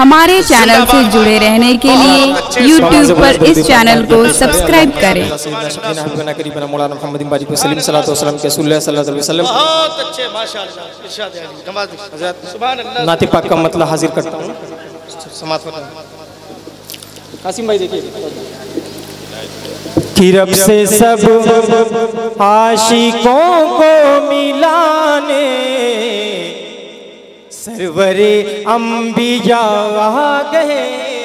हमारे चैनल से जुड़े रहने के लिए YouTube पर इस चैनल को सब्सक्राइब करें। बहुत अच्छे माशाअल्लाह इरशाद है नवाज नाते पाक का मतलब हाजिर करता हूँ समाप्त। कासिम भाई देखिए कि रब से सब आशिकों को मिलाने सरवरे अंबिया आ गए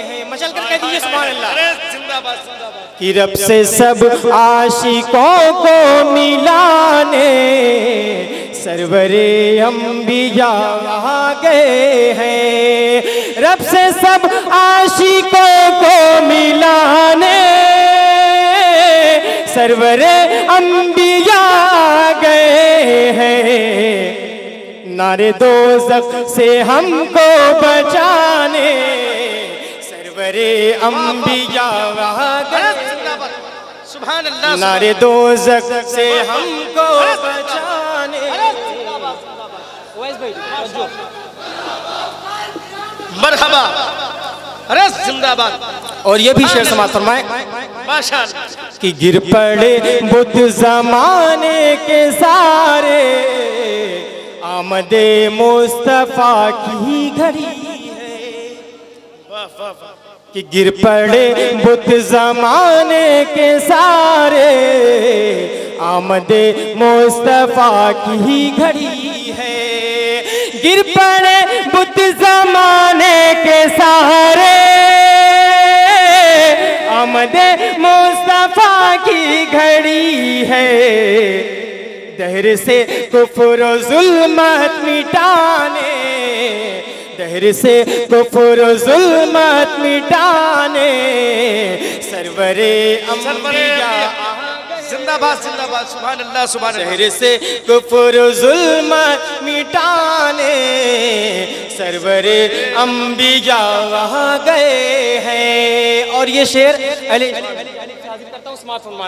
हैं। मचल कर कह दीजिए सुभान अल्लाह। जिंदाबाद जिंदाबाद। कि रब से सब आशिकों को मिलाने सरवरे अंबिया आ गए हैं। रब से सब आशिकों को मिलाने सरवरे अंबिया आ गए हैं। नारे दोज़ख से हमको बचाने सरवरे अंबिया आ गए। सुभान अल्लाह। नारे दोज़ख से हमको बचाने। मरहबा। अरे जिंदाबाद। और ये भी शेर समाप्त फरमाए माशाअल्लाह। कि गिर पड़े बुत जमाने के सारे आमदे मुस्तफा की घड़ी है। कि गिर पड़े बुत जमाने के सारे आमदे मुस्तफा की घड़ी है। गिर पड़े बुत जमाने के सारे आमदे मुस्तफा की घड़ी है। दहर से कुफ्र जुल्मत मिटाने दहर से कुफ्र जुल्मत मिटाने सरवरे अंबिया जिंदाबाद जिंदाबाद। सुभान अल्लाह सुभान अल्लाह। दहर से कुफ्र जुल्मत मिटाने सरवरे अंबिया आ गए हैं। और ये शेर अली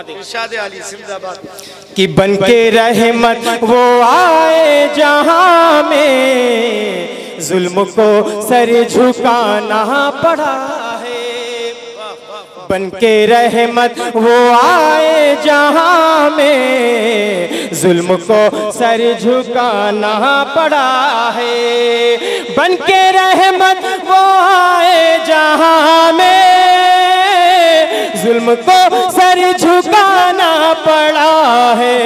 इरशाद अली जिंदाबाद। कि बन के रहमत वो आए जहां में जुल्म को सर झुकाना पड़ा है। बन के रहमत वो आए जहां में जुल्म को सर झुकाना पड़ा है। बन के रहमत वो आए जहां में जुल्म को सर झुकाना पड़ा है।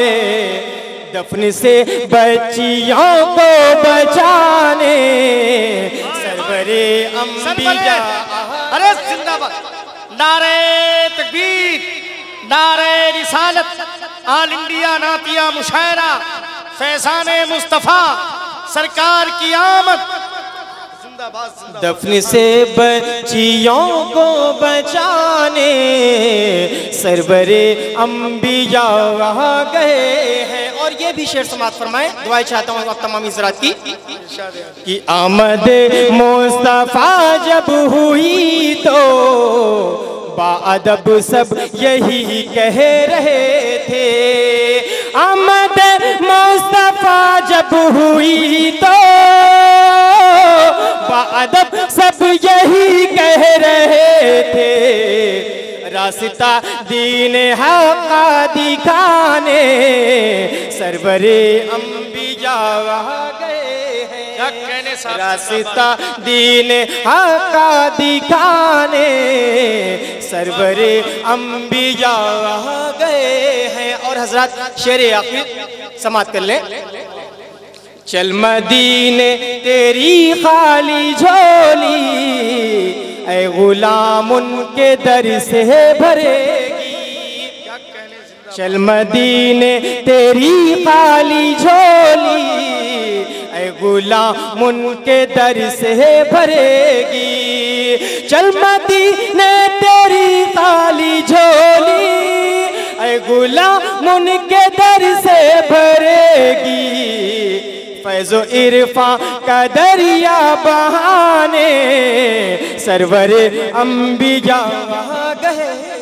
दफन से बच्चियों को बचाने सरवरे अंबिया। अरे जिंदाबाद। नारे तकबीर नारे रिसालत आल इंडिया नातिया मुशायरा फैज़ाने मुस्तफ़ा सरकार की आमद। दफन से बच्चियों को बचाने सरवरे अंबिया आ गए हैं। और ये भी शेर समाप्त फरमाए। दुआएं चाहता हूँ आप तमाम हज़रात की कि आमद मुस्तफ़ा जब हुई तो बाअदब सब यही कह रहे थे। आमद मुस्तफ़ा जब हुई तो बाअदब सब यही कह रहे थे। रास्ता दीन हक़ दिखाने सरवरे अंबिया आ गए हैं। रास्ता दीन हक़ दिखाने सरवरे अंबिया आ गए हैं। और हजरत शेर आखिर समाप्त कर लें। चल मदीने तेरी खाली झोली ऐ गुलाम उनके दर से भरेगी। चल मदीने तेरी खाली झोली ऐ गुलाम उनके दर से भरेगी। चल मदीने तेरी खाली झोली ऐ गुलाम उनके दर से भरेगी। फैज़ो इरफा का दरिया बहाने सरवरे अंबिया आ गए।